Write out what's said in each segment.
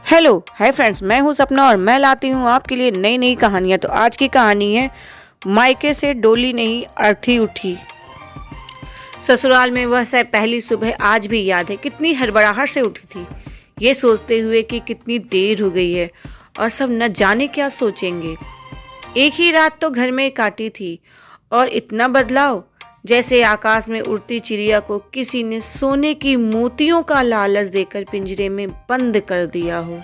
Hello hi friends, मैं हूं सपना और मैं लाती हूं आपके लिए नई नई कहानियां। तो आज की कहानी है मायके से डोली नहीं अर्थी उठी। ससुराल में वह पहली सुबह आज भी याद है। कितनी हड़बड़ाहट से उठी थी, ये सोचते हुए कि कितनी देर हो गई है और सब न जाने क्या सोचेंगे। एक ही रात तो घर में काटी थी और इतना बदलाव, जैसे आकाश में उड़ती चिड़िया को किसी ने सोने की मोतियों का लालच देकर पिंजरे में बंद कर दिया हो।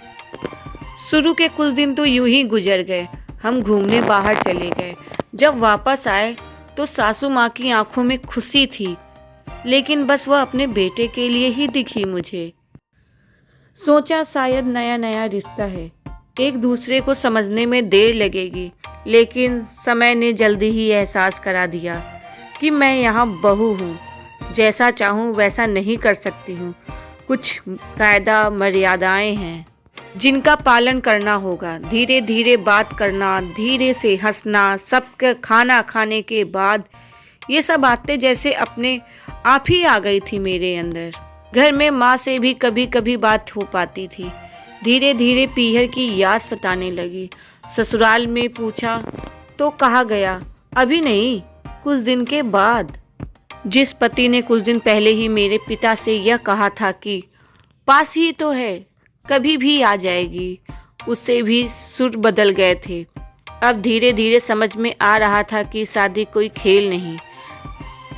शुरू के कुछ दिन तो यूं ही गुजर गए। हम घूमने बाहर चले गए। जब वापस आए तो सासू माँ की आंखों में खुशी थी, लेकिन बस वह अपने बेटे के लिए ही दिखी मुझे। सोचा शायद नया नया रिश्ता है, एक दूसरे को समझने में देर लगेगी, लेकिन समय ने जल्दी ही एहसास करा दिया कि मैं यहाँ बहू हूँ। जैसा चाहूँ वैसा नहीं कर सकती हूँ। कुछ कायदा मर्यादाएं हैं जिनका पालन करना होगा। धीरे धीरे बात करना, धीरे से हंसना, सबके खाना खाने के बाद ये सब बातें जैसे अपने आप ही आ गई थी मेरे अंदर। घर में माँ से भी कभी कभी बात हो पाती थी। धीरे धीरे पीहर की याद सताने लगी। ससुराल में पूछा तो कहा गया अभी नहीं, कुछ दिन के बाद। जिस पति ने कुछ दिन पहले ही मेरे पिता से यह कहा था कि पास ही तो है, कभी भी आ जाएगी, उससे भी सुर बदल गए थे। अब धीरे धीरे समझ में आ रहा था कि शादी कोई खेल नहीं,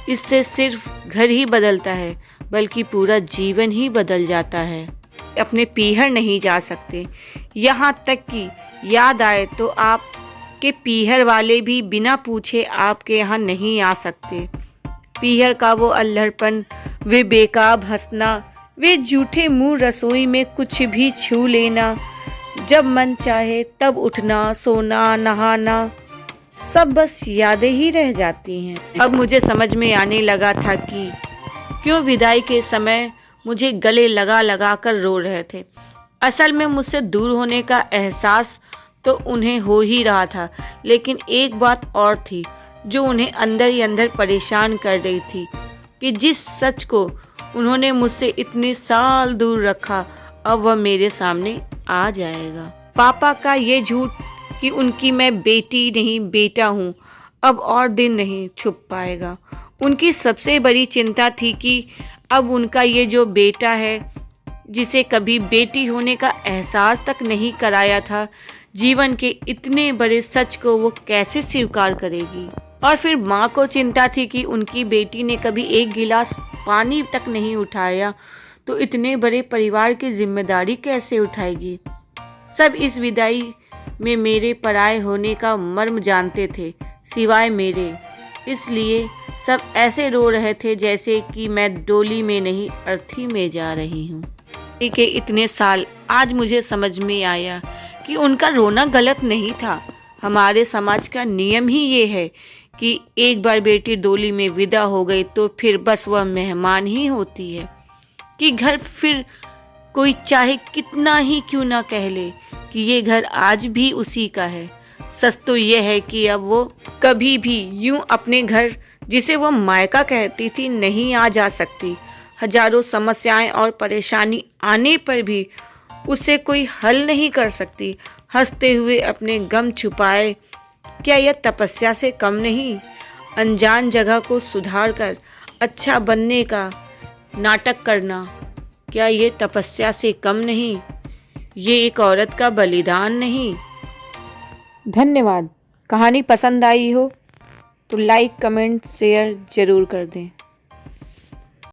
इससे सिर्फ घर ही बदलता है, बल्कि पूरा जीवन ही बदल जाता है। अपने पीहर नहीं जा सकते, यहाँ तक कि याद आए तो आप के पीहर वाले भी बिना पूछे आपके यहाँ नहीं आ सकते। पीहर का वो अल्हड़पन, वे बेकाब हंसना, वे झूठे मुंह रसोई में कुछ भी छू लेना, जब मन चाहे तब उठना, सोना, नहाना, सब बस यादें ही रह जाती हैं। अब मुझे समझ में आने लगा था कि क्यों विदाई के समय मुझे गले लगा लगा कर रो रहे थे। असल में मुझसे दूर होने का एहसास तो उन्हें हो ही रहा था, लेकिन एक बात और थी जो उन्हें अंदर ही अंदर परेशान कर रही थी कि जिस सच को उन्होंने मुझसे इतने साल दूर रखा, अब वह मेरे सामने आ जाएगा। पापा का ये झूठ कि उनकी मैं बेटी नहीं बेटा हूँ, अब और दिन नहीं छुप पाएगा। उनकी सबसे बड़ी चिंता थी कि अब उनका ये जो बेटा है, जिसे कभी बेटी होने का एहसास तक नहीं कराया था, जीवन के इतने बड़े सच को वो कैसे स्वीकार करेगी। और फिर माँ को चिंता थी कि उनकी बेटी ने कभी एक गिलास पानी तक नहीं उठाया, तो इतने बड़े परिवार की जिम्मेदारी कैसे उठाएगी। सब इस विदाई में मेरे पराये होने का मर्म जानते थे, सिवाय मेरे। इसलिए सब ऐसे रो रहे थे जैसे कि मैं डोली में नहीं अर्थी में जा रही हूँ। के इतने साल आज मुझे समझ में आया कि उनका रोना गलत नहीं था। हमारे समाज का नियम ही ये है कि एक बार बेटी डोली में विदा हो गई तो फिर बस वह मेहमान ही होती है, कि घर फिर कोई चाहे कितना ही क्यों ना कह ले कि ये घर आज भी उसी का है। सच तो यह है कि अब वो कभी भी यूं अपने घर, जिसे वो मायका कहती थी, नहीं आ जा सकती। हजारों समस्याएं और परेशानी आने पर भी उसे कोई हल नहीं कर सकती। हंसते हुए अपने गम छुपाए, क्या यह तपस्या से कम नहीं? अनजान जगह को सुधार कर अच्छा बनने का नाटक करना, क्या ये तपस्या से कम नहीं? ये एक औरत का बलिदान नहीं? धन्यवाद। कहानी पसंद आई हो तो लाइक, कमेंट, शेयर जरूर कर दें।